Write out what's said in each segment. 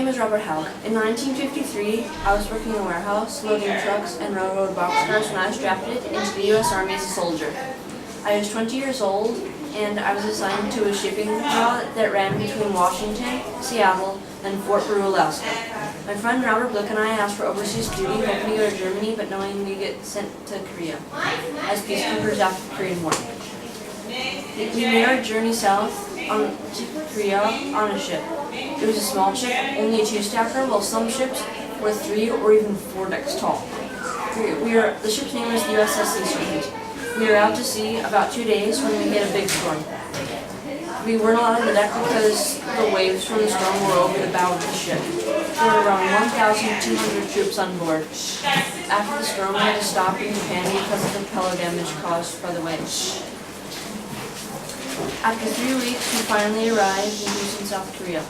name is Robert Haug. In 1953, I was working in a warehouse, loading trucks and railroad boxcars when I was drafted into the U.S. Army as a soldier. I was 20 years old, and I was assigned to a shipping route that ran between Washington, Seattle, and Fort Brewell, Alaska. My friend Robert Blick and I asked for overseas duty, hoping to go to Germany, but knowing we'd get sent to Korea as peacekeepers after the Korean War. We made our journey south to Korea on a ship. It was a small ship, only a two-stacker, while some ships were 3 or even 4 decks tall. The ship's name was the JH16. We were out to sea about 2 days when we hit a big storm. We weren't allowed on the deck because the waves from the storm were over the bow of the ship. There were around 1,200 troops on board. After the storm, we had to stop in Japan because of the propeller damage caused by the waves. After 3 weeks, we finally arrived in Houston, South Korea.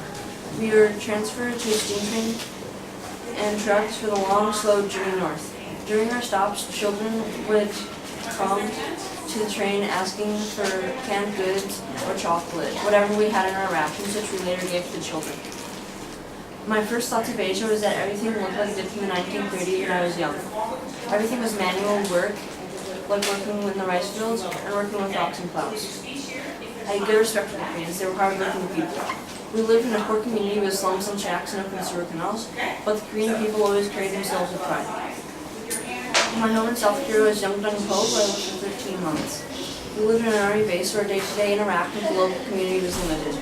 We were transferred to a steam train and trucks for the long, slow journey north. During our stops, children would come to the train asking for canned goods or chocolate, whatever we had in our rations, which we later gave to the children. My first thoughts of Asia was that everything looked like it did from the 1930s when I was young. Everything was manual work, like working in the rice fields and working with oxen plows. I had good respect for the Koreans. They were hard-working people. We lived in a poor community with slums and shacks and open sewer canals, but the Korean people always carried themselves with pride. My home in South Korea was Yeongdong, where I lived for 13 months. We lived in an army base where day-to-day interaction with the local community was limited.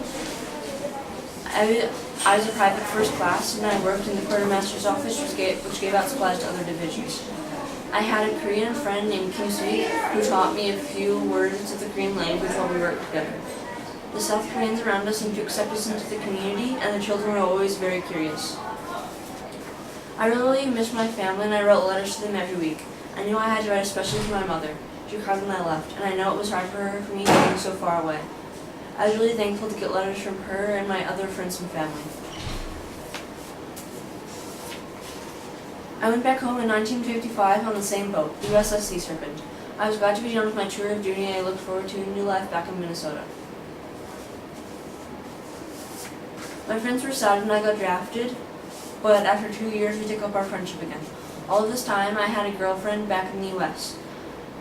I was a private first class, and I worked in the quartermaster's office, which gave out supplies to other divisions. I had a Korean friend named Kim Sui who taught me a few words of the Korean language while we worked together. The South Koreans around us seemed to accept us into the community, and the children were always very curious. I really missed my family, and I wrote letters to them every week. I knew I had to write especially to my mother. She cried when I left, and I know it was hard for me being so far away. I was really thankful to get letters from her and my other friends and family. I went back home in 1955 on the same boat, the USS Sea Serpent. I was glad to be done with my tour of duty, and I looked forward to a new life back in Minnesota. My friends were sad when I got drafted, but after 2 years we took up our friendship again. All of this time I had a girlfriend back in the U.S.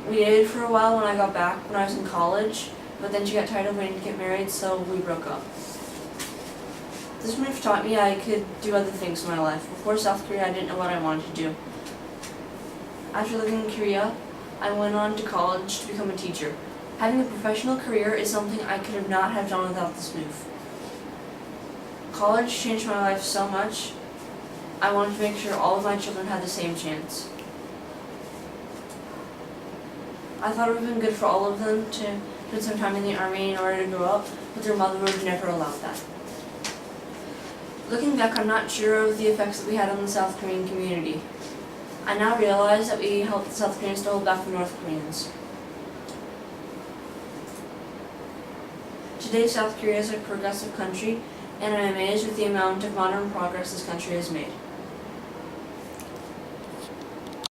We dated for a while when I got back when I was in college, but then she got tired of waiting to get married, so we broke up. This move taught me I could do other things in my life. Before South Korea, I didn't know what I wanted to do. After living in Korea, I went on to college to become a teacher. Having a professional career is something I could not have done without this move. College changed my life so much. I wanted to make sure all of my children had the same chance. I thought it would have been good for all of them to spend some time in the Army in order to grow up, but their mother would have never allowed that. Looking back, I'm not sure of the effects that we had on the South Korean community. I now realize that we helped the South Koreans to hold back the North Koreans. Today, South Korea is a progressive country, and I'm amazed with the amount of modern progress this country has made.